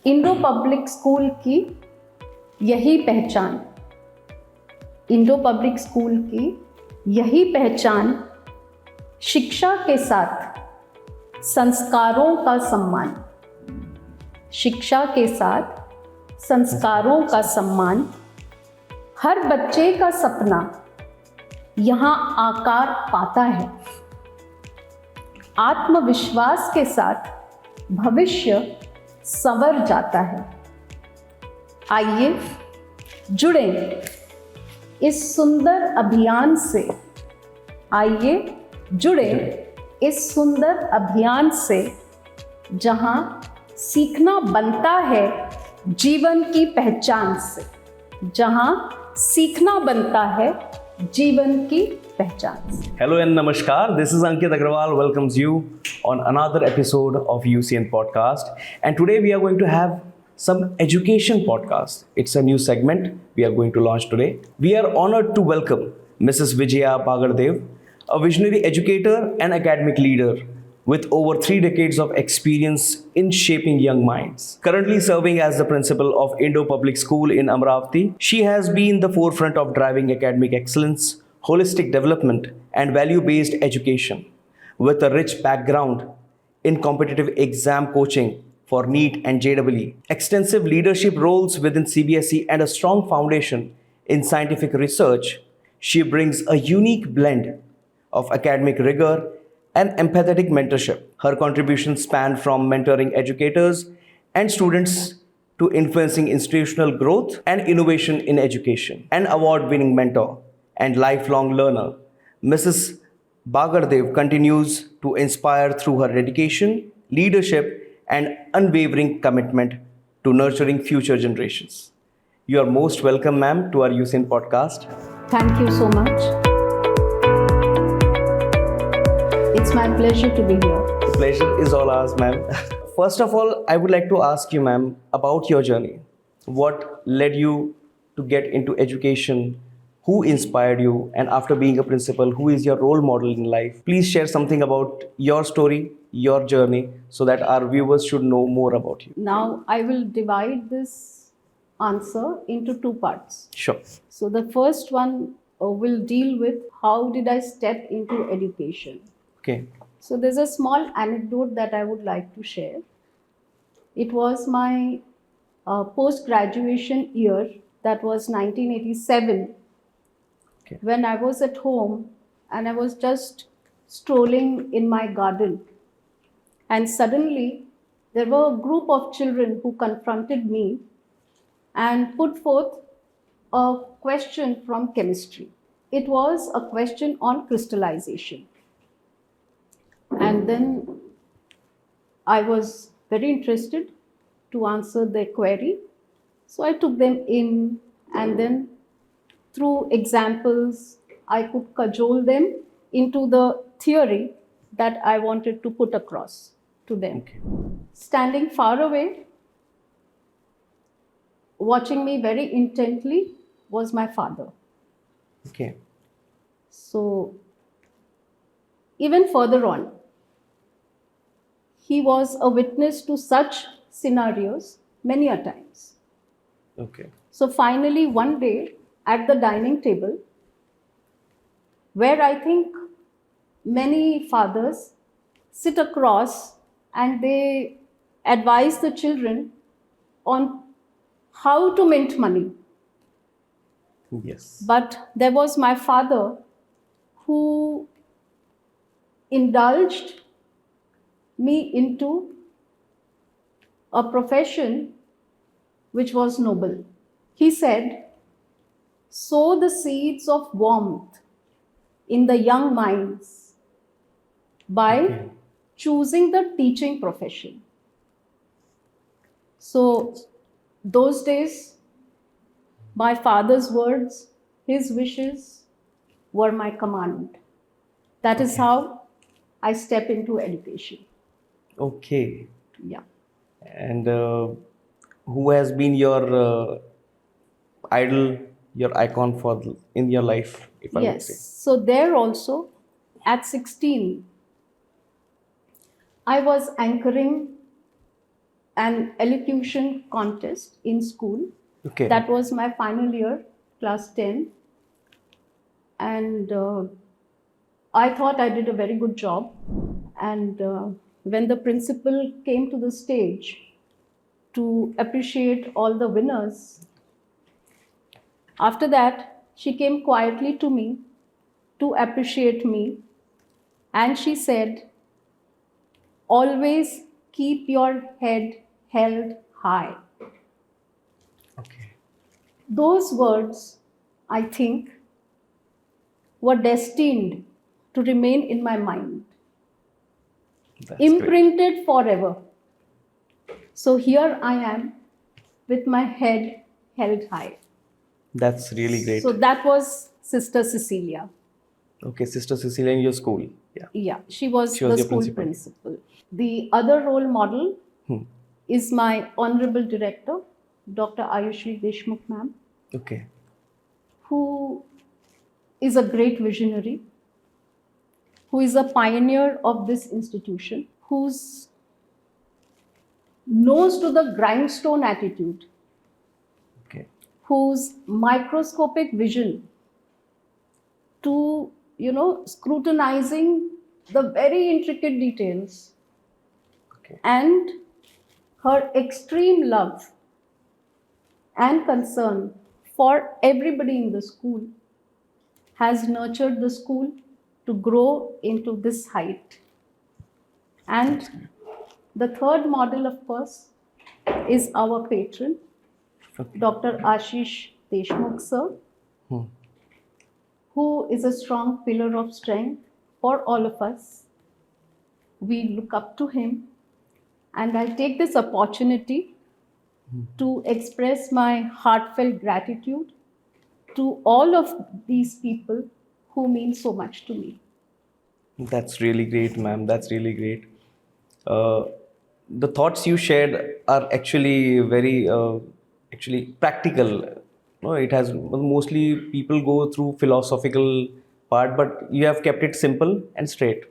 Indo public school की यही पहचान, इंडो पब्लिक स्कूल की यही पहचान, शिक्षा के साथ संस्कारों का सम्मान, शिक्षा के साथ संस्कारों का सम्मान, हर बच्चे का सपना यहाँ आकार पाता है। आत्मविश्वास के साथ भविष्य संवर जाता है। आइए जुड़ें इस सुंदर अभियान से, आइए जुड़ें इस सुंदर अभियान से, जहां सीखना बनता है जीवन की पहचान से, जहां सीखना बनता है जीवन की पहचान से। Hello and namaskar. This is Ankit Agrawal welcomes you on another episode of UCN podcast. And today we are going to have some education podcast. It's a new segment we are going to launch today. We are honored to welcome Mrs. Vijaya Bagaddeo, a visionary educator and academic leader with over 3 decades of experience in shaping young minds. Currently serving as the principal of Indo Public School in Amravati, she has been the forefront of driving academic excellence, holistic development, and value-based education. With a rich background in competitive exam coaching for NEET and JEE, extensive leadership roles within CBSE, and a strong foundation in scientific research, she brings a unique blend of academic rigor and empathetic mentorship. Her contributions span from mentoring educators and students to influencing institutional growth and innovation in education. An award-winning mentor and lifelong learner, Mrs. Bagaddeo continues to inspire through her dedication, leadership, and unwavering commitment to nurturing future generations. You are most welcome, ma'am, to our UCN podcast. Thank you so much. It's my pleasure to be here. The pleasure is all ours, ma'am. First of all, I would like to ask you, ma'am, about your journey. What led you to get into education? Who inspired you? And after being a principal, who is your role model in life? Please share something about your story, your journey, so that our viewers should know more about you. Now, I will divide this answer into 2 parts. Sure. So, the first one will deal with how did I step into education. Okay. So, there's a small anecdote that I would like to share. It was my post-graduation year, that was 1987. Okay. When I was at home and I was just strolling in my garden, and suddenly there were a group of children who confronted me and put forth a question from chemistry. It was a question on crystallization. And then I was very interested to answer their query. So I took them in, and then through examples, I could cajole them into the theory that I wanted to put across to them. Okay. Standing far away, watching me very intently, was my father. Okay. So, even further on, he was a witness to such scenarios many a times. Okay. So finally, one day at the dining table, where I think many fathers sit across and they advise the children on how to mint money. Yes. But there was my father who indulged me into a profession which was noble. He said, sow the seeds of warmth in the young minds by choosing the teaching profession. So, those days, my father's words, his wishes were my command. That is how I step into education. Okay. Yeah. And who has been your idol, your icon in your life, if I would say? Yes. So there also, at 16, I was anchoring an elocution contest in school. Okay. That was my final year, class 10. And I thought I did a very good job. And when the principal came to the stage to appreciate all the winners, after that, she came quietly to me to appreciate me. And she said, always keep your head held high. Okay. Those words, I think, were destined to remain in my mind, That's great. imprinted forever. So here I am with my head held high. That's really great. So that was Sister Cecilia. Okay, Sister Cecilia in your school. Yeah. Yeah, she was She was the your school principal. principal. The other role model is my honorable director, Dr. Ayushri Deshmukh ma'am, Okay. who is a great visionary, who is a pioneer of this institution, whose nose to the grindstone attitude, Okay. whose microscopic vision to, scrutinizing the very intricate details, Okay. and her extreme love and concern for everybody in the school has nurtured the school to grow into this height. And the third model, of course, is our patron, Okay. Dr. Ashish Deshmukh sir, Hmm. who is a strong pillar of strength for all of us. We look up to him, and I take this opportunity to express my heartfelt gratitude to all of these people who mean so much to me. That's really great, ma'am. That's really great. Uh, the thoughts you shared are actually very, actually practical. No, it has mostly people go through philosophical part, but you have kept it simple and straight.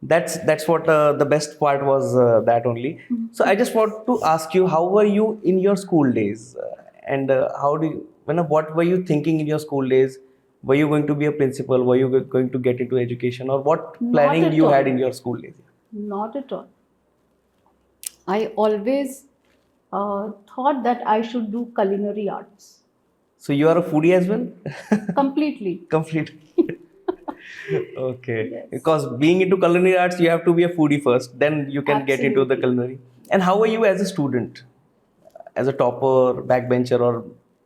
That's what the best part was. That only. So I just want to ask you, how were you in your school days, and how do you, what were you thinking in your school days? Were you going to be a principal? Were you going to get into education, or what Not planning at you had all. in your school days? Not at all. I always thought that I should do culinary arts. So you are a foodie as well? Completely. Complete. Okay. Yes. Because being into culinary arts, you have to be a foodie first, then you can get into the Absolutely. culinary. And how were you as a student? As a topper, backbencher, or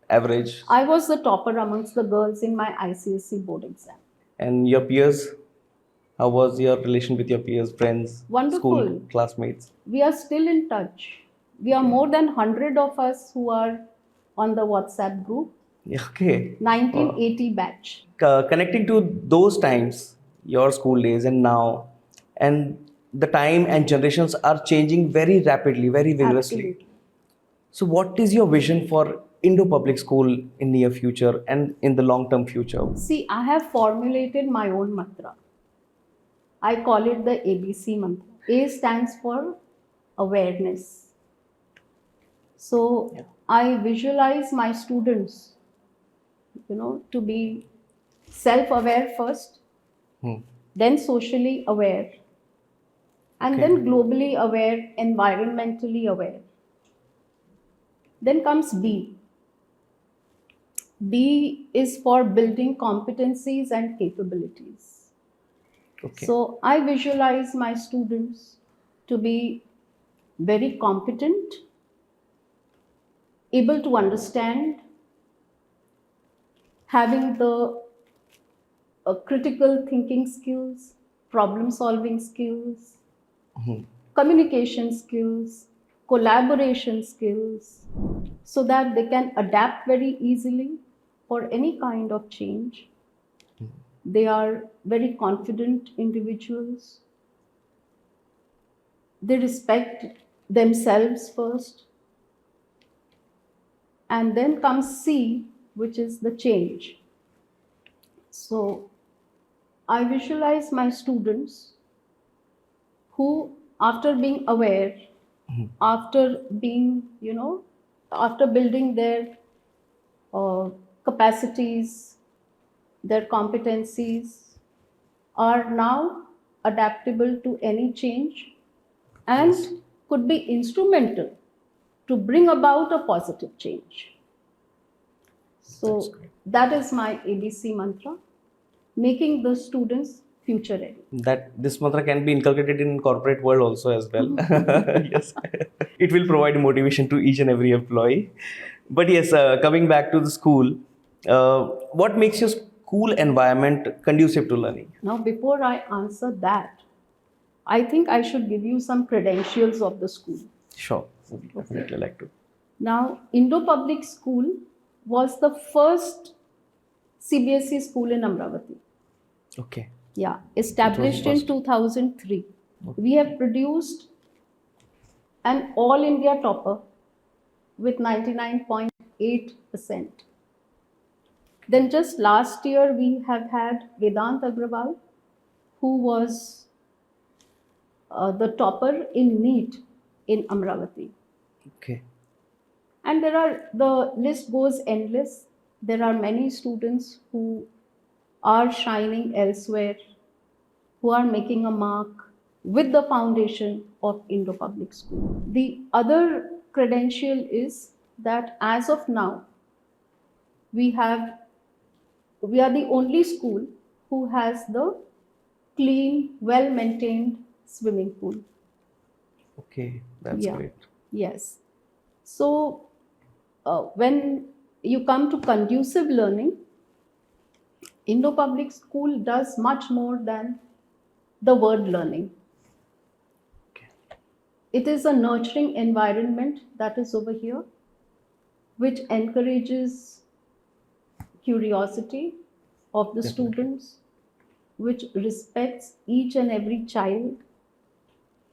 average? I was the topper amongst the girls in my ICSE board exam. And your peers? How was your relation with your peers, friends, school Wonderful. classmates? We are still in touch. We are more than 100 of us who are on the WhatsApp group, Yeah, okay. 1980 batch. Connecting to those times, your school days and now, and the time and generations are changing very rapidly, very vigorously. Absolutely. So, what is your vision for Indo Public School in near future and in the long term future? See, I have formulated my own mantra. I call it the ABC mantra. A stands for awareness. So I visualize my students, to be self-aware first, Hmm. then socially aware, and Okay. then globally aware, environmentally aware. Then comes B. B is for building competencies and capabilities. Okay. So I visualize my students to be very competent, able to understand, having the critical thinking skills, problem solving skills, communication skills, collaboration skills, so that they can adapt very easily for any kind of change. They are very confident individuals. They respect themselves first. And then comes C, which is the change. So I visualize my students who, after being aware, after being, after building their uh, capacities, their competencies, are now adaptable to any change and Yes. could be instrumental to bring about a positive change. That's So great. that is my ABC mantra, making the students future ready. That this mantra can be inculcated in corporate world also as well. Yes. It will provide motivation to each and every employee. But yes, coming back to the school, what makes your school environment conducive to learning? Now, before I answer that, I think I should give you some credentials of the school. Sure, would Okay. definitely like to. Now, Indo Public School was the first CBSE school in Amravati. Okay. Yeah, It was established in first. 2003. We have produced an all India topper with 99.8%. Then just last year we have had Vedant Agrawal, who was the topper in NEET in Amravati. Okay. And the list goes endless. There are many students who are shining elsewhere, who are making a mark with the foundation of Indo Public School. The other credential is that as of now, we have we are the only school who has the clean, well maintained swimming pool. Okay. That's Yeah, great. yes. So, when you come to conducive learning, Indo Public School does much more than the word learning. Okay. It is a nurturing environment that is over here, which encourages curiosity of the Definitely. students, which respects each and every child,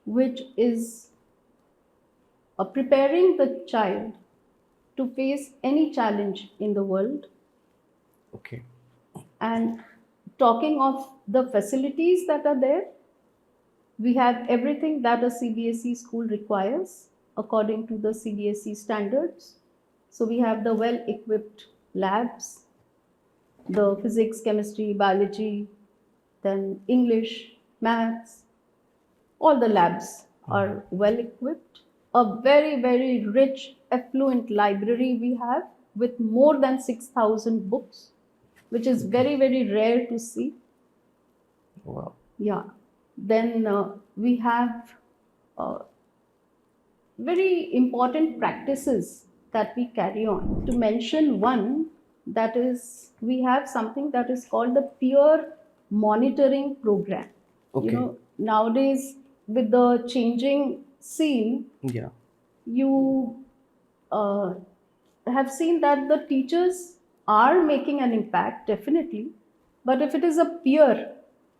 which is preparing the child to face any challenge in the world. Okay. And talking of the facilities that are there, we have everything that a CBSE school requires according to the CBSE standards. So we have the well equipped labs, the physics, chemistry, biology, then English, maths, all the labs are well equipped. A very, very rich, affluent library we have with more than 6,000 books, which is very, very rare to see. Wow. Yeah. Then we have uh, very important practices that we carry on. To mention one, that is, we have something that is called the peer monitoring program. Okay. Nowadays, with the changing scene, Yeah. you uh, have seen that the teachers are making an impact, definitely. But if it is a peer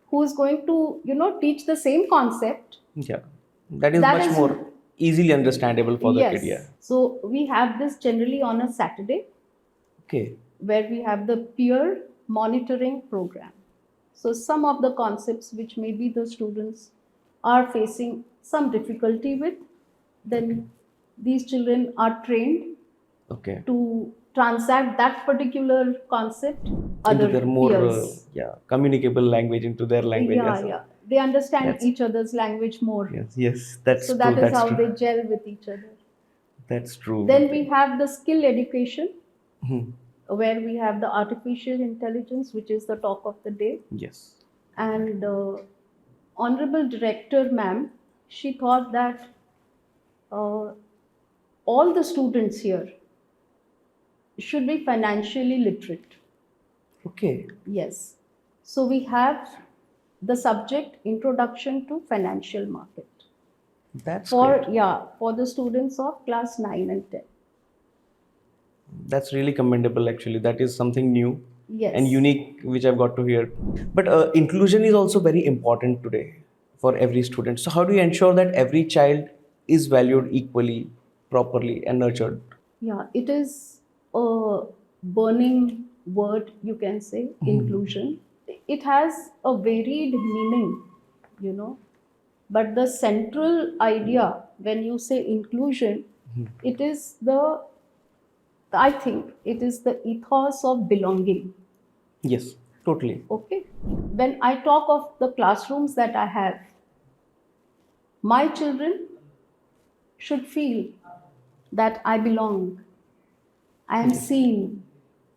who is going to, teach the same concept, Yeah. That is that much is, more easily understandable for the kid. Yeah. yes. So we have this generally on a Saturday Okay. where we have the peer monitoring program. So some of the concepts which maybe the students are facing some difficulty with, then these children are trained Okay. to transact that particular concept Into other their more peers. yeah, communicable language, into their language. Yeah, Yes. yeah. They understand That's each other's language more. yes. Yes. That's So true. that is That's how true. they gel with each other. That's true. Then we have the skill education, Hmm. where we have the artificial intelligence, which is the talk of the day. Yes. And Honorable Director, ma'am, she thought that uh, all the students here should be financially literate. Okay. Yes. So we have the subject Introduction to Financial Market That's for, great. yeah, for the students of class 9 and 10. That's really commendable, actually. That is something new and Yes. unique, which I've got to hear. But inclusion is also very important today for every student. So, how do you ensure that every child is valued equally, properly, and nurtured? Yeah, it is a burning word, you can say, inclusion. It has a varied meaning, you know. But the central idea when you say inclusion, it is I think it is the ethos of belonging. Yes, totally. Okay. When I talk of the classrooms that I have, my children should feel that I belong, I am Yes, seen,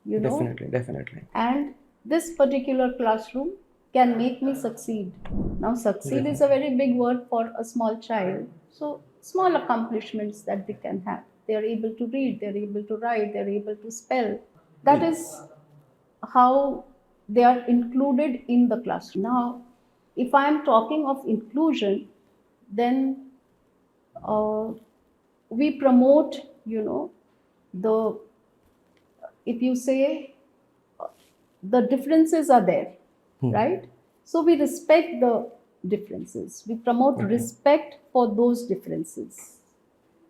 you know, definitely, definitely. and this particular classroom can make me succeed. Now, succeed is a very big word for a small child. So, small accomplishments that they can have. They are able to read, they are able to write, they are able to spell. That is how they are included in the classroom. Now, if I am talking of inclusion, then uh, we promote, the if you say the differences are there, right? So we respect the differences. We promote respect for those differences.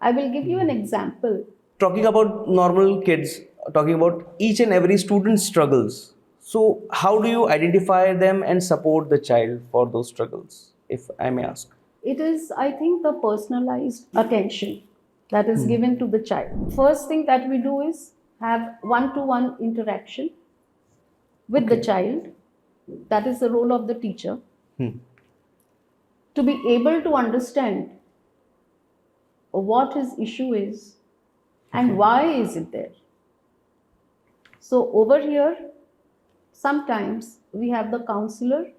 I will give you an example. Talking about normal kids, talking about each and every student's struggles. So, how do you identify them and support the child for those struggles, if I may ask? It is, I think, the personalized attention that is given to the child. First thing that we do is have one to one interaction with the Okay. child. That is the role of the teacher, Hmm. to be able to understand what his issue is and why is it there. So over here, sometimes we have the counselor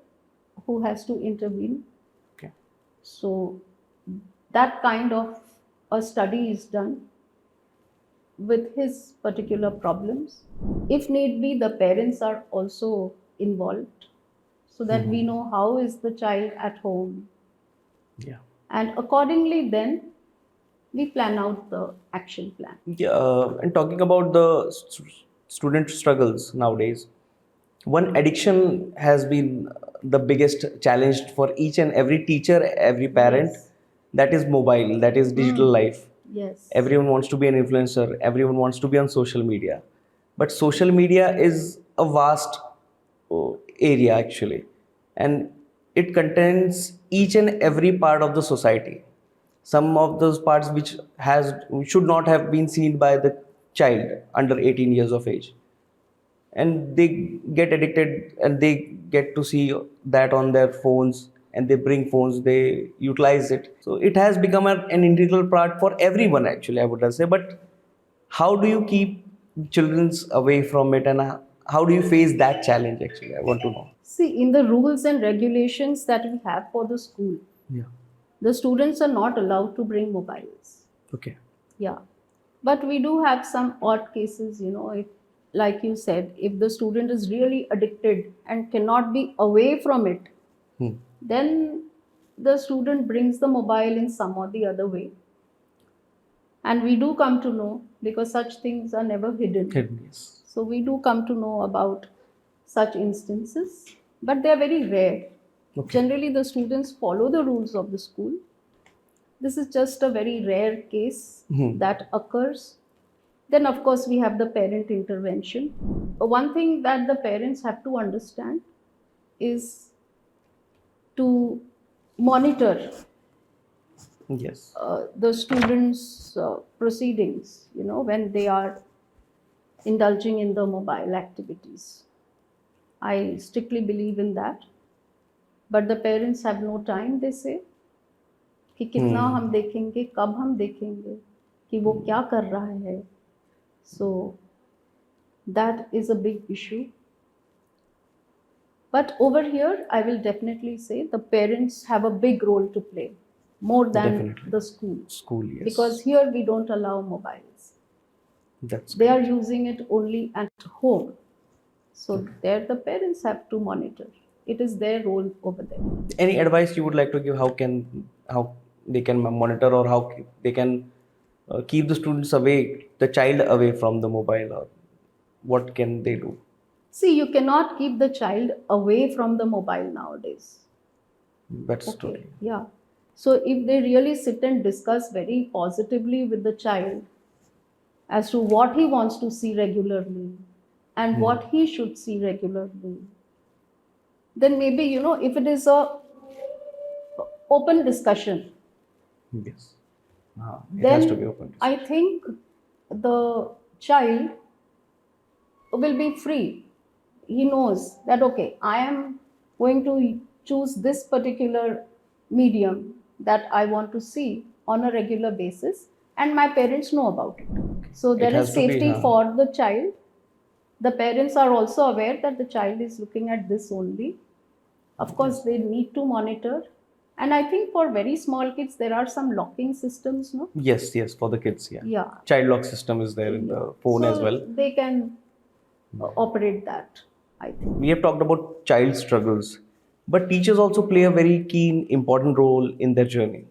who has to intervene. Okay. So that kind of a study is done with his particular problems. If need be, the parents are also involved so that we know how is the child at home, Yeah. and accordingly then we plan out the action plan. Yeah, and talking about the student struggles nowadays, one addiction has been the biggest challenge for each and every teacher, every parent. Yes. That is mobile, that is digital life. Yes. Everyone wants to be an influencer, everyone wants to be on social media. But social media is a vast area actually, and it contains each and every part of the society. Some of those parts which has should not have been seen by the child under 18 years of age, and they get addicted and they get to see that on their phones, and they bring phones, they utilize it. So it has become an integral part for everyone actually, I would say. But how do you keep children's away from it, and how do you face that challenge actually, I want to know. See, in the rules and regulations that we have for the school, Yeah. the students are not allowed to bring mobiles. Okay. Yeah. But we do have some odd cases, if, like you said, if the student is really addicted and cannot be away from it, Hmm. then the student brings the mobile in some or the other way. And we do come to know, because such things are never hidden. Yes. So we do come to know about such instances, but they are very rare. Okay. Generally, the students follow the rules of the school. This is just a very rare case that occurs. Then, of course, we have the parent intervention. One thing that the parents have to understand is to monitor Yes. the students' proceedings, when they are indulging in the mobile activities. I strictly believe in that. But the parents have no time, they say, कि कितना हम देखेंगे, कब हम देखेंगे, कि वो क्या कर रहा है. So that is a big issue. But over here, I will definitely say the parents have a big role to play, more than Definitely. the school. School, yes. Because here we don't allow mobiles. That's They are using it only at home. So there the parents have to monitor. It is their role over there. any advice you would like to give, how they can monitor, or how they can keep the students away, the child away from the mobile, or what can they do? See, you cannot keep the child away from the mobile nowadays. That's Okay. totally. Yeah. So if they really sit and discuss very positively with the child as to what he wants to see regularly and what he should see regularly, then maybe, if it is a open discussion, Yes. It has to be then open. I think the child will be free. He knows that, okay, I am going to choose this particular medium that I want to see on a regular basis, and my parents know about it. So It there has is to be, safety for the child. The parents are also aware that the child is looking at this only. Of course, they need to monitor. And I think for very small kids, there are some locking systems, no? Yes, yes, for the kids, yeah. Yeah. Child lock system is there in Yeah. the phone as well. So they can operate that, I think. We have talked about child struggles, but teachers also play a very keen, important role in their journey.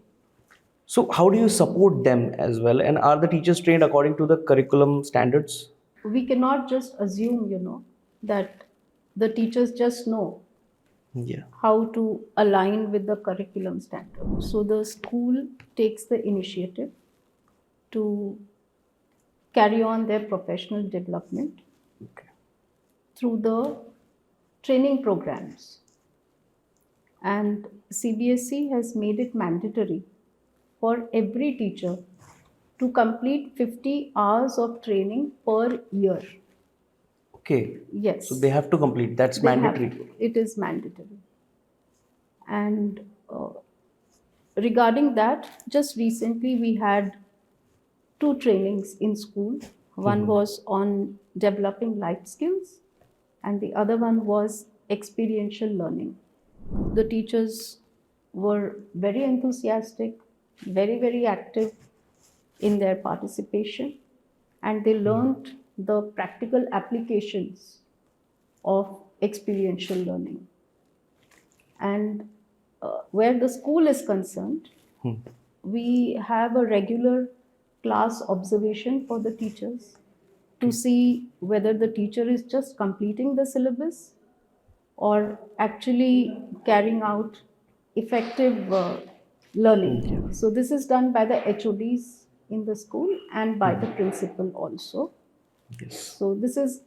So, how do you support them as well? And are the teachers trained according to the curriculum standards? We cannot just assume, that the teachers just know Yeah. how to align with the curriculum standard. So the school takes the initiative to carry on their professional development Okay. through the training programs. And CBSE has made it mandatory for every teacher to complete 50 hours of training per year. Okay. Yes. So they have to complete. That's They mandatory. have to. It is mandatory. And regarding that, just recently we had two trainings in school. One was on developing life skills, and the other one was experiential learning. The teachers were very enthusiastic, very, very active in their participation, and they learned the practical applications of experiential learning. And where the school is concerned, we have a regular class observation for the teachers to see whether the teacher is just completing the syllabus or actually carrying out effective learning. So this is done by the HODs in the school and by the principal also. Yes. So this is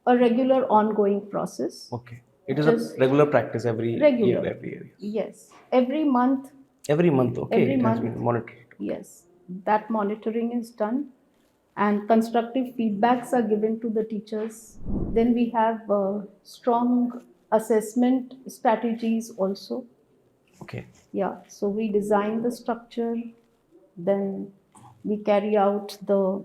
a regular ongoing process. Okay. It is a Just regular practice every regular. year, every year. Yes. Every month. Every month, okay. Every It has month. been monitored. Yes. That monitoring is done and constructive feedbacks are given to the teachers. Then we have strong assessment strategies also. Okay. Yeah. So we design the structure, then we carry out the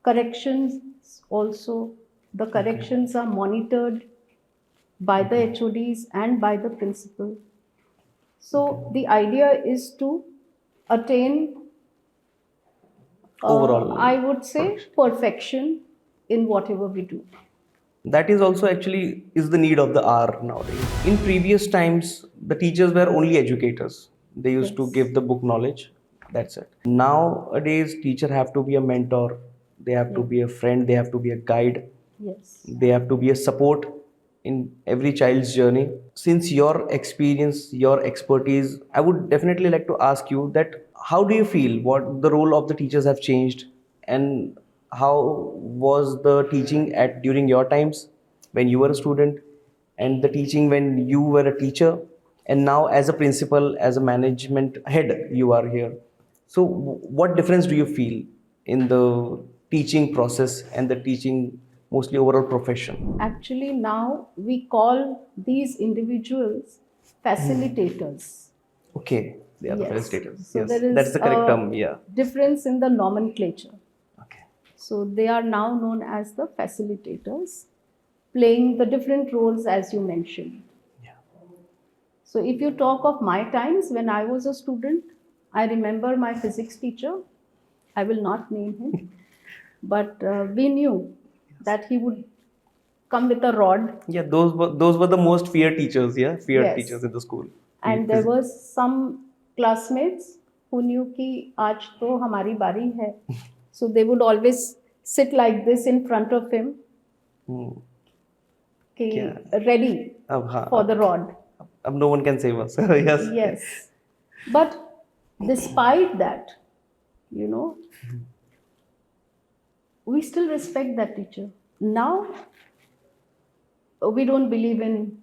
corrections also. The corrections are monitored by the HODs and by the principal. So the idea is to attain, Overall. I would say, perfection in whatever we do. That is also actually is the need of the hour nowadays. In previous times, the teachers were only educators. They used to Yes. give the book knowledge. That's it. Nowadays, teacher have to be a mentor. They have to be a friend. They have to be a guide. Yes. They have to be a support in every child's journey. Since your experience, your expertise, I would definitely like to ask you that how do you feel what the role of the teachers have changed, and how was the teaching at during your times when you were a student, and the teaching when you were a teacher, and now as a principal, as a management head you are here. So what difference do you feel in the teaching process and the teaching mostly overall profession? Actually, now we call these individuals facilitators. Okay, they are the Yes. facilitators. So Yes, there is that's the correct a term. Yeah. difference in the nomenclature. Okay. So they are now known as the facilitators, playing the different roles as you mentioned. Yeah. So if you talk of my times when I was a student, I remember my physics teacher. I will not name him, but we knew that he would come with a rod. Yeah, those were the most feared teachers. Yeah, feared Yes. teachers in the school. And there was some classmates who knew कि आज तो हमारी बारी है. So they would always sit like this in front of him, कि ready for the rod. अब no one can save us. Yes. Yes. But despite that, you know, we still respect that teacher. Now, we don't believe in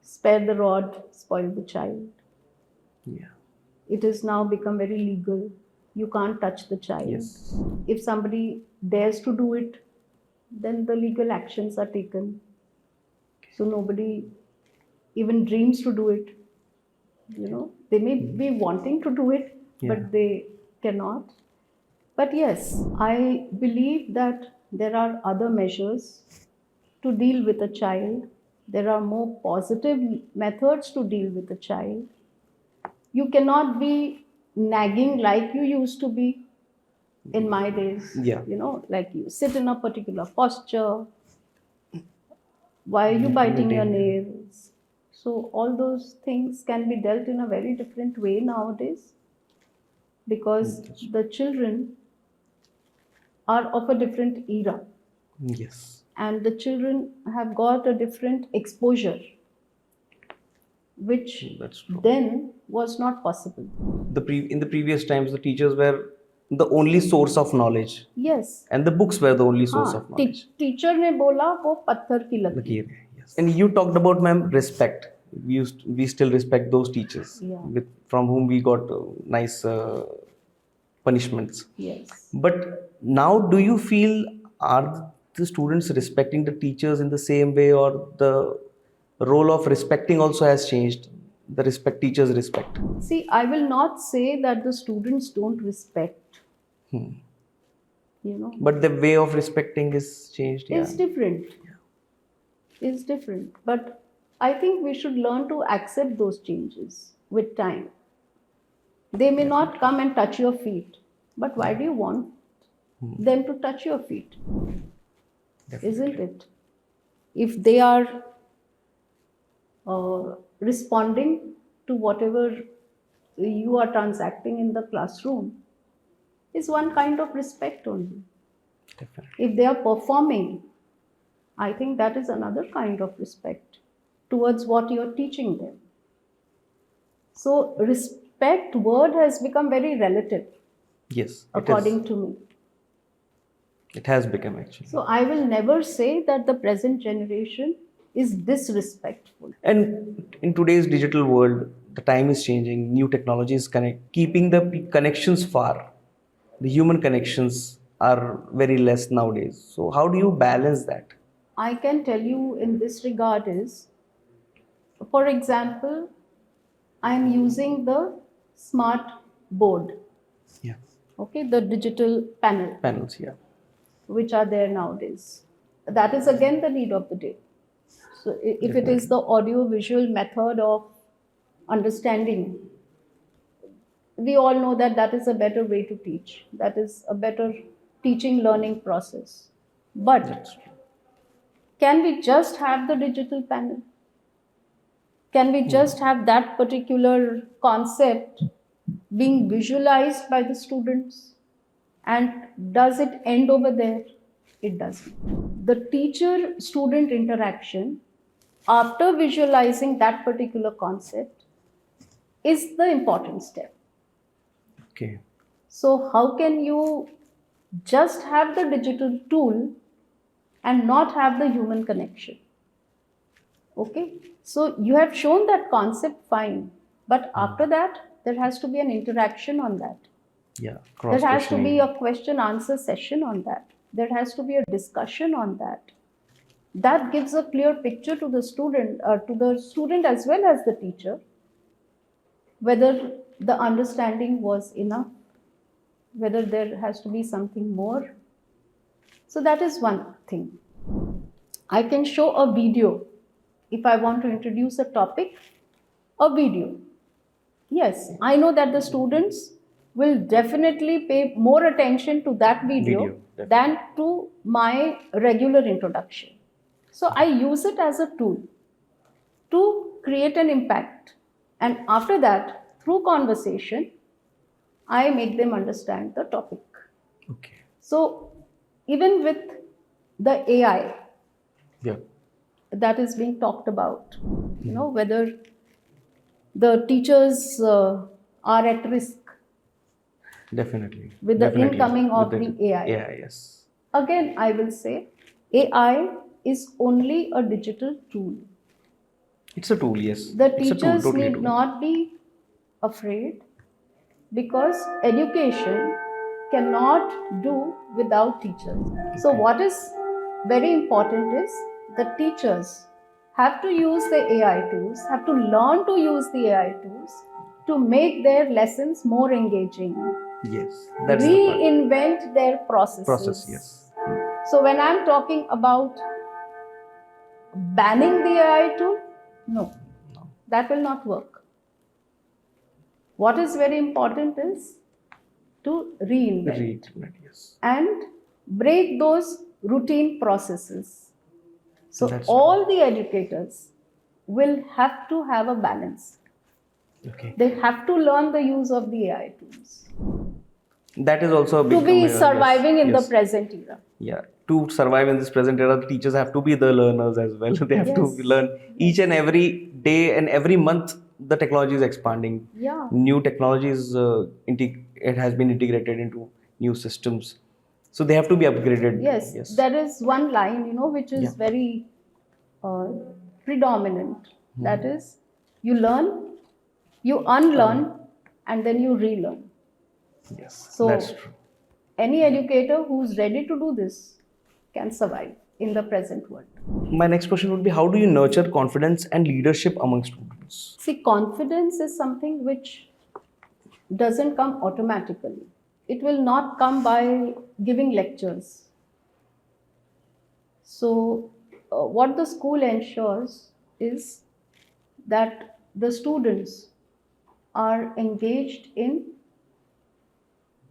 spare the rod, spoil the child. Yeah. It has now become very legal. You can't touch the child. Yes. If somebody dares to do it, then the legal actions are taken. So nobody even dreams to do it. They may be wanting to do it, Yeah. but they cannot. But yes, I believe that there are other measures to deal with a child. There are more positive methods to deal with a child. You cannot be nagging like you used to be in my days. Yeah. Like you sit in a particular posture. Why are you biting your nails? So all those things can be dealt in a very different way nowadays, because the children are of a different era, Yes. and the children have got a different exposure, which That's true. then was not possible. In the previous times, the teachers were the only source of knowledge, Yes. and the books were the only source of हाँ, knowledge. Teacher ने बोला वो पत्थर की लकीर. Lakir, yes. And you talked about, ma'am, respect. We still respect those teachers Yeah. from whom we got nice punishments. Yes. But now, do you feel, are the students respecting the teachers in the same way, or the role of respecting also has changed? The respect teachers respect. See, I will not say that the students don't respect. But the way of respecting is changed. Is different. Is different. But I think we should learn to accept those changes with time. They may not come and touch your feet, but why do you want them to touch your feet? Isn't it? If they are responding to whatever you are transacting in the classroom, is one kind of respect only. Definitely. If they are performing, I think that is another kind of respect towards what you are teaching them. So respect word has become very relative, Yes. according to me. It has become, actually. So I will never say that the present generation is disrespectful. And in today's digital world, the time is changing. New technologies keeping the connections far. The human connections are very less nowadays. So how do you balance that? I can tell you in this regard is, for example, I am using the smart board, Yeah. okay, the digital panel, Panels, yeah. which are there nowadays. That is again the need of the day. So if it is the audio visual method of understanding, we all know that that is a better way to teach. That is a better teaching learning process. But can we just have the digital panel? Can we just have that particular concept being visualized by the students? And does it end over there? It doesn't. The teacher-student interaction, after visualizing that particular concept, is the important step. Okay. So how can you just have the digital tool and not have the human connection? Okay, so you have shown that concept, fine, but after that there has to be an interaction on that. Yeah. There has to be a question answer session on that. There has to be a discussion on that. That gives a clear picture to the student as well as the teacher, whether the understanding was enough, whether there has to be something more. So that is one thing. I can show a video. If I want to introduce a topic, a video. Yes, I know that the students will definitely pay more attention to that video than to my regular introduction. So I use it as a tool to create an impact. And after that, through conversation, I make them understand the topic. Okay. So even with the AI, Yeah. that is being talked about, whether the teachers are at risk Definitely. with the incoming of the AI. Yeah, yes. Again, I will say AI is only a digital tool. It's a tool, yes. The It's a tool, teachers totally need tool. not be afraid because education cannot do without teachers. So, what is very important is the teachers have to use the AI tools, have to learn to use the AI tools to make their lessons more engaging. Yes, that's the part. Reinvent their processes. Process, yes. So, when I'm talking about banning the AI tool, no, that will not work. What is very important is to reinvent Yes. and break those routine processes. So, That's all the educators will have to have a balance. Okay. They have to learn the use of the AI tools That is also a big to be yes, surviving in the yes. present era. Yeah, to survive in this present era, the teachers have to be the learners as well. They have to Yes. learn each and every day and every month. The technology is expanding. Yeah. New technologies, it has been integrated into new systems, so they have to be upgraded. Yes, there is one line, which is Yeah. very uh, predominant. That is, you learn, you unlearn, and then you relearn. Yes, So, that's true. any educator who's ready to do this can survive in the present world. My next question would be: how do you nurture confidence and leadership among students? See, confidence is something which doesn't come automatically. It will not come by giving lectures. So, what the school ensures is that the students are engaged in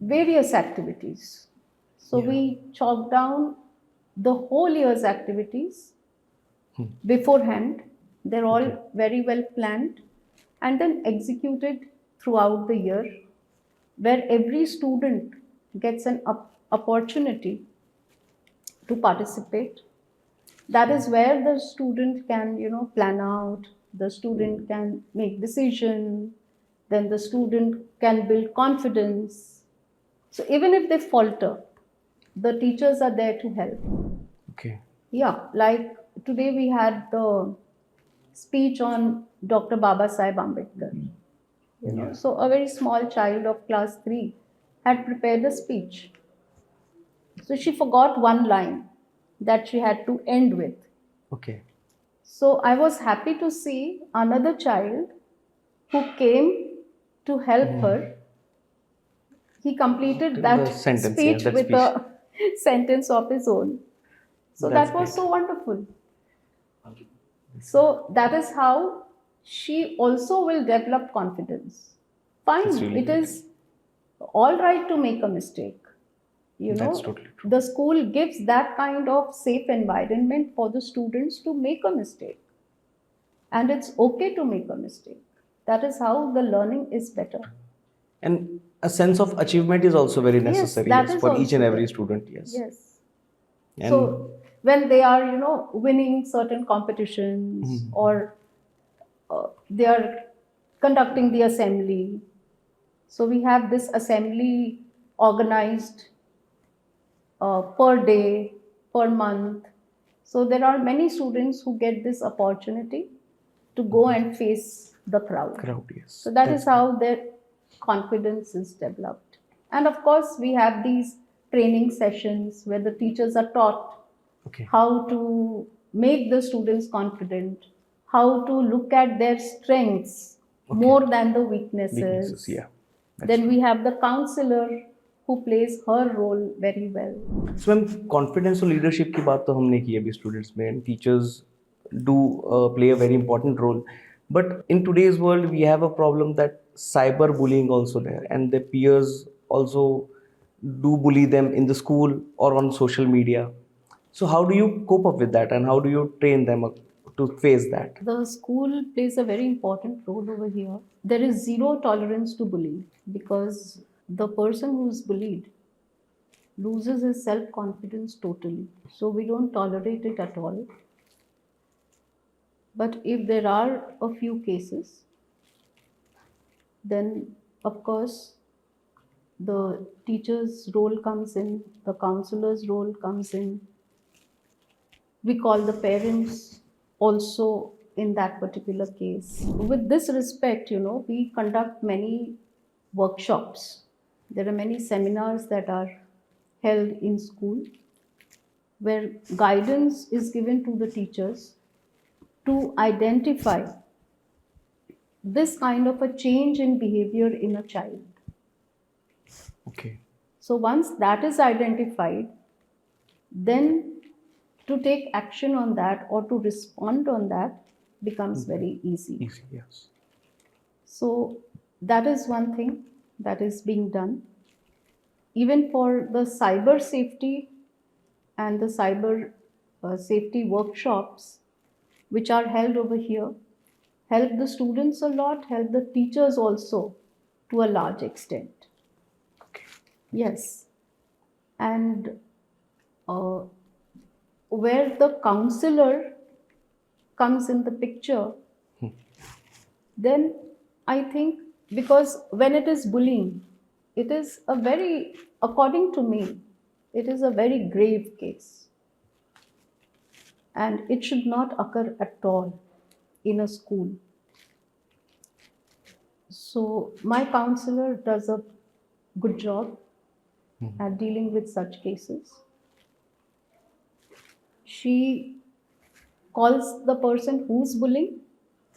various activities. So, we chalk down the whole year's activities beforehand. They're all very well planned and then executed throughout the year, where every student gets an opportunity to participate. That is where the student can, plan out, the student can make decision, then the student can build confidence. So even if they falter, the teachers are there to help. Okay. Yeah, like today we had the speech on Dr. Baba Saheb Ambedkar. So a very small child of class 3 had prepared a speech. So she forgot one line that she had to end with. Okay. So I was happy to see another child who came to help her. He completed that The sentence, speech that with speech. a sentence of his own. So That's that was great. so wonderful. So that is how she also will develop confidence. Fine, That's really it great. is all right to make a mistake. That's totally true. The school gives that kind of safe environment for the students to make a mistake. And it's okay to make a mistake. That is how the learning is better. And a sense of achievement is also very necessary that is for each and also every there. student. Yes. Yes. And So when they are, winning certain competitions or they are conducting the assembly. So we have this assembly organized per day, per month. So there are many students who get this opportunity to go and face the crowd. yes. So that is how their confidence is developed. And of course, we have these training sessions where the teachers are taught Okay. how to make the students confident, how to look at their strengths more than the weaknesses. Yeah. Then we have the counselor who plays her role very well. So, ma'am confidence और leadership की बात तो हमने की अभी students में, and teachers do play a very important role. But in today's world, we have a problem that cyberbullying also there, and the peers also do bully them in the school or on social media. So, how do you cope up with that, and how do you train them to face that? The school plays a very important role over here. There is zero tolerance to bullying because the person who is bullied loses his self-confidence totally. So we don't tolerate it at all. But if there are a few cases, then of course the teacher's role comes in, the counselor's role comes in. We call the parents also in that particular case. With this respect, we conduct many workshops. There are many seminars that are held in school where guidance is given to the teachers to identify this kind of a change in behavior in a child. Okay. So once that is identified, then to take action on that or to respond on that becomes very easy. Easy, yes. So that is one thing that is being done. Even for the cyber safety and the cyber safety workshops, which are held over here, help the students a lot, help the teachers also to a large extent. Okay. Yes. And where the counselor comes in the picture, then I think, because when it is bullying, it is a very, according to me, it is a very grave case. And it should not occur at all in a school. So my counselor does a good job at dealing with such cases. She calls the person who's bullying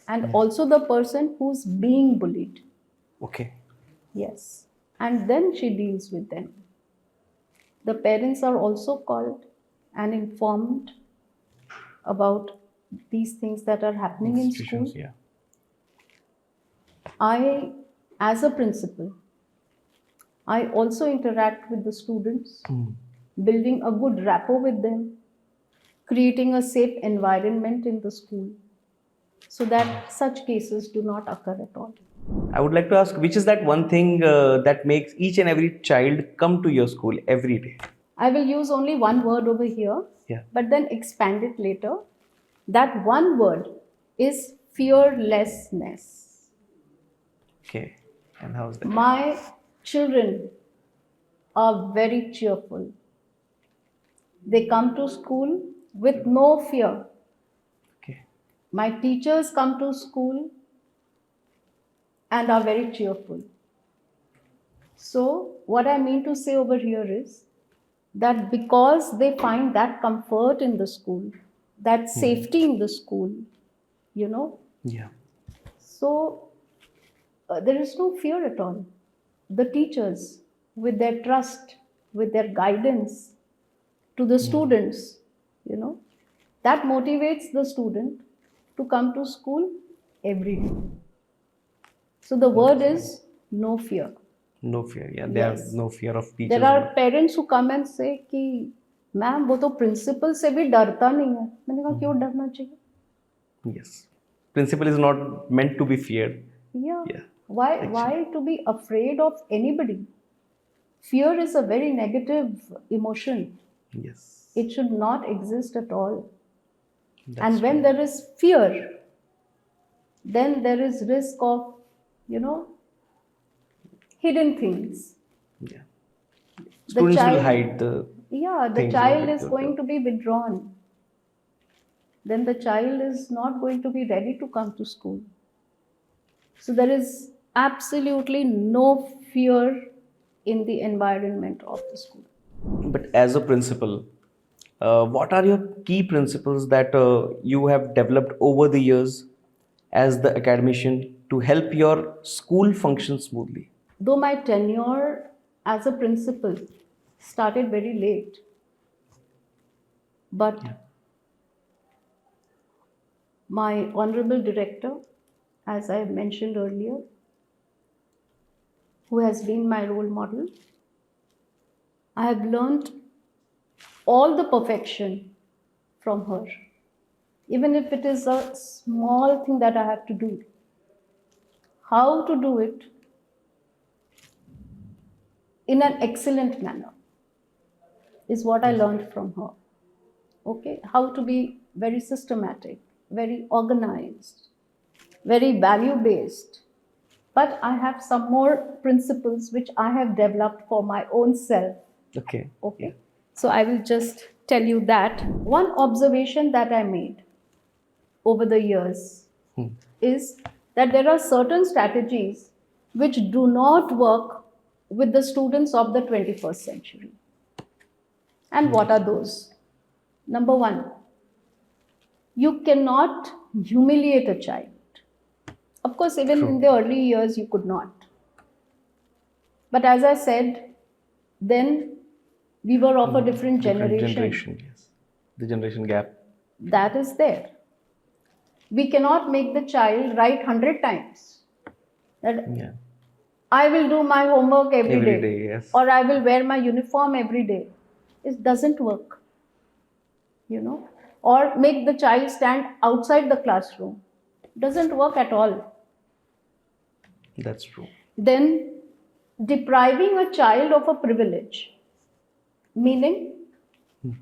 and also the person who's being bullied. Okay. Yes. And then she deals with them. The parents are also called and informed about these things that are happening in school. Institutions, yeah. I, as a principal, I also interact with the students, building a good rapport with them, creating a safe environment in the school so that such cases do not occur at all. I would like to ask, which is that one thing that makes each and every child come to your school every day? I will use only one word over here, Yeah. but then expand it later. That one word is fearlessness. Okay. And how's that? My children are very cheerful. They come to school with no fear. Okay. My teachers come to school and are very cheerful. So, what I mean to say over here is that because they find that comfort in the school, that safety in the school, Yeah. so there is no fear at all. The teachers, with their trust, with their guidance to the students, that motivates the student to come to school every day. So the word is no fear. No fear. Yeah. There Yes. are no fear of teachers. There are parents who come and say कि ma'am वो तो principal से भी डरता नहीं है. मैंने कहा क्यों डरना चाहिए? Yes. Principal is not meant to be feared. Yeah. Yeah. Why to be afraid of anybody? Fear is a very negative emotion. Yes. It should not exist at all. That's And when there is fear, then there is risk of, hidden things. Yeah. Students will child- hide the. Yeah, the Things child over is there. going to be withdrawn. Then the child is not going to be ready to come to school. So there is absolutely no fear in the environment of the school. But as a principal, what are your key principles that you have developed over the years as the academician to help your school function smoothly? Though my tenure as a principal started very late, but my honorable director, as I mentioned earlier, who has been my role model, I have learned all the perfection from her, even if it is a small thing that I have to do. How to do it in an excellent manner is what I learned from her. Okay, how to be very systematic, very organized, very value-based. But I have some more principles which I have developed for my own self. Okay. Okay. So I will just tell you that one observation that I made over the years is that there are certain strategies which do not work with the students of the 21st century. And what are those? Number one, you cannot humiliate a child. Of course, even in the early years, you could not. But as I said, then we were of a different generation. Yes. The generation gap. That is there. We cannot make the child write 100 times that Yeah. I will do my homework every day, yes. or I will wear my uniform every day. It doesn't work, or make the child stand outside the classroom. Doesn't work at all. That's true. Then depriving a child of a privilege, meaning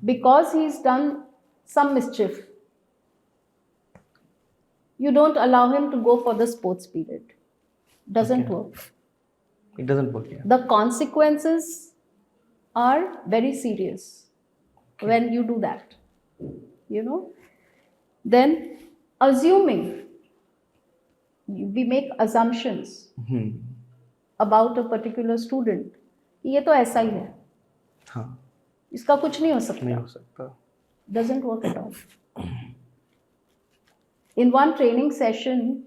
because he's done some mischief, you don't allow him to go for the sports period. Doesn't work. It doesn't work, yeah. The consequences are very serious when you do that. Then assuming, we make assumptions about a particular student. ये तो ऐसा ही है. हाँ. इसका कुछ नहीं हो नहीं सकता. हो सकता. Doesn't work at all. In one training session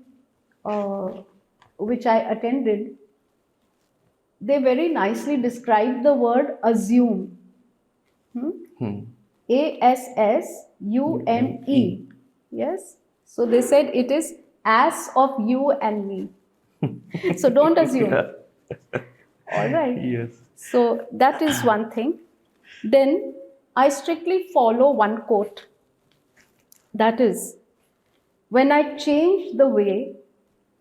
which I attended, they very nicely described the word assume. ASSUME. Yes. So they said it is as of you and me. So don't assume. All right. Yes. So that is one thing. Then I strictly follow one quote. That is, when I change the way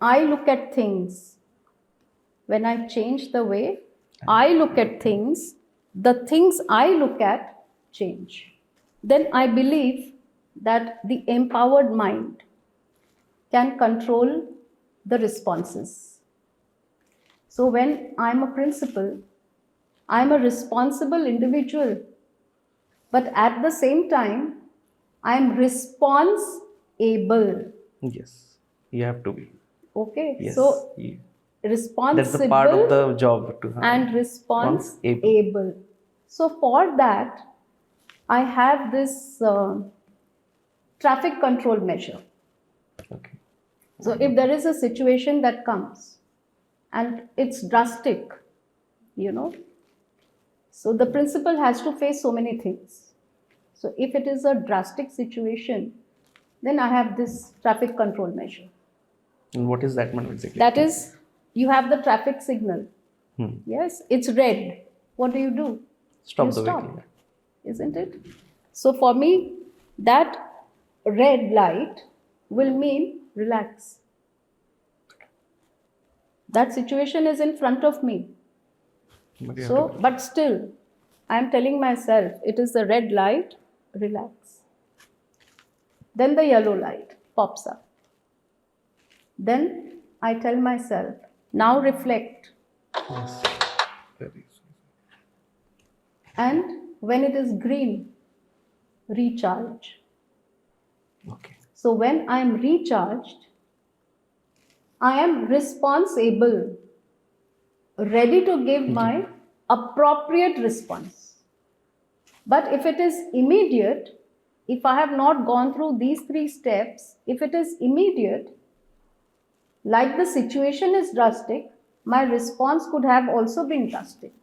I look at things, when I change the way I look at things, the things I look at change. Then I believe that the empowered mind can control the responses. So when I'm a principal, I'm a responsible individual, but at the same time, I'm response-able. Yes. You have to be. Okay. Yes. So You- responsible That's the part of the job to have. and response-able. So for that, I have this traffic control measure. Okay. So if there is a situation that comes and it's drastic, so the principal has to face so many things. So if it is a drastic situation, then I have this traffic control measure. And what is that one exactly? That is, you have the traffic signal. Yes, it's red. What do? Stop You the stop. vehicle. Isn't it? So for me, that red light will mean relax. That situation is in front of me. But you have So, but still, I am telling myself, it is the red light, relax. Then the yellow light pops up. Then I tell myself, now reflect. Yes. Very And when it is green, recharge. okay. So when I am recharged, I am responsible, ready to give my appropriate response. But if it is immediate, if I have not gone through these 3 steps, if it is immediate, like the situation is drastic, my response could have also been drastic.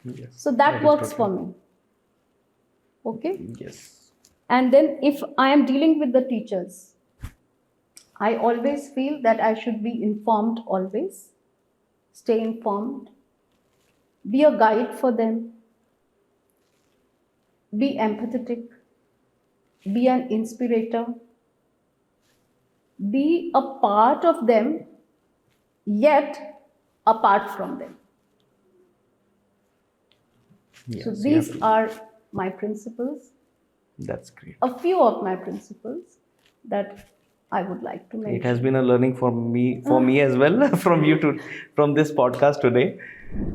Yes. So that is works for totally- me. Okay? Yes. And then if I am dealing with the teachers, I always feel that I should be informed always. Stay informed. Be a guide for them. Be empathetic. Be an inspirator. Be a part of them, yet apart from them. Yes. So you have these to- are my principles, That's great. a few of my principles that I would like to mention. It has been a learning for me as well, from this podcast today.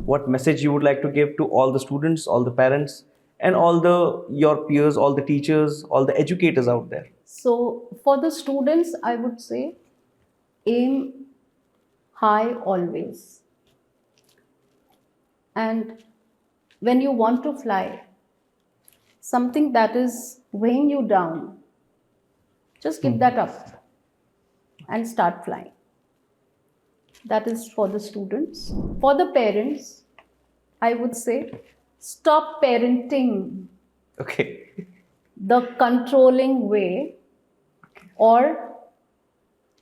What message you would like to give to all the students, all the parents, and all your peers, all the teachers, all the educators out there? So for the students, I would say aim high always. And when you want to fly, something that is weighing you down, just give that up and start flying. That is for the students. For the parents, I would say stop parenting Okay. the controlling way, or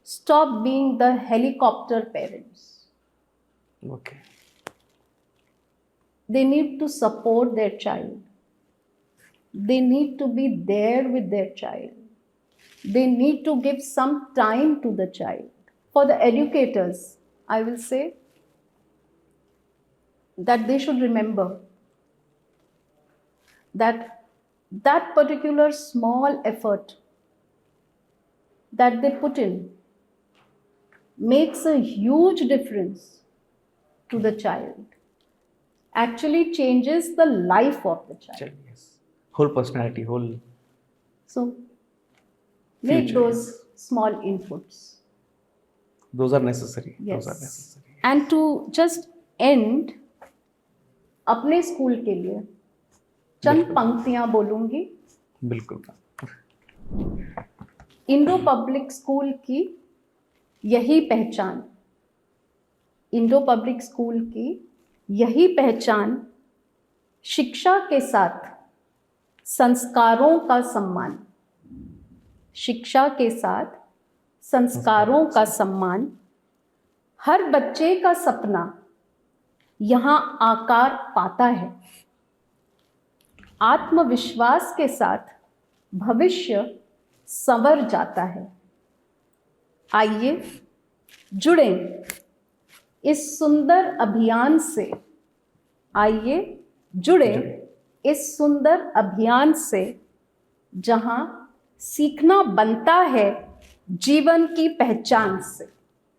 stop being the helicopter parents. Okay. They need to support their child. They need to be there with their child. They need to give some time to the child. For the educators, I will say that they should remember that that particular small effort that they put in makes a huge difference to the child. Actually changes the life of the child. Yes. Whole personality, whole. So make Future. those small inputs. Those are necessary. Yes. Those are necessary. And to just end, अपने school के लिए चंद पंक्तियां बोलूंगी. बिल्कुल. Indo public school की यही पहचान, Indo public school की यही पहचान, शिक्षा के साथ संस्कारों का सम्मान, शिक्षा के साथ संस्कारों का सम्मान, हर बच्चे का सपना यहाँ आकार पाता है, आत्मविश्वास के साथ भविष्य संवर जाता है. आइए जुड़ें इस सुंदर अभियान से, आइए जुड़ें इस सुंदर अभियान से, जहां सीखना बनता है जीवन की पहचान से,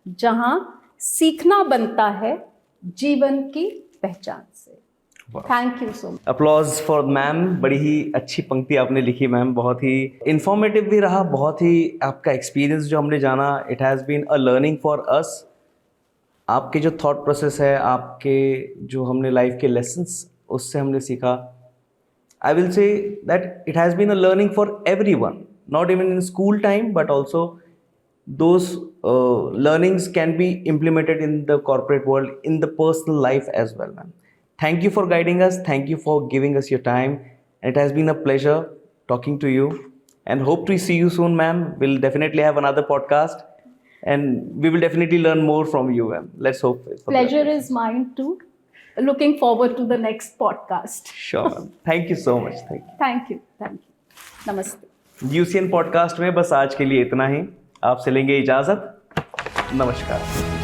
जहां सीखना बनता है जीवन की पहचान से. Thank you so much. Applause for ma'am. बड़ी ही अच्छी पंक्ति आपने लिखी मैम. बहुत ही इंफॉर्मेटिव भी रहा. बहुत ही आपका एक्सपीरियंस जो हमने जाना, it has been a learning for us. आपके जो थॉट प्रोसेस है, आपके जो हमने लाइफ के लेसन्स उससे हमने सीखा. I will say that it has been a learning for every one, not even in school time, but also those learnings can be implemented in the corporate world, in the personal life as well, ma'am. Thank you for guiding us. Thank you for giving us your time. It has been a pleasure talking to you, and hope to see you soon, ma'am. We'll definitely have another podcast, and we will definitely learn more from you, ma'am. Let's hope. Pleasure is mine too. Looking forward to the next podcast. Sure, ma'am. Thank you so much. Thank you. Thank you. Thank you. Namaste. UCN podcast में बस आज के लिए इतना ही. आपसे लेंगे इजाज़त. नमस्कार.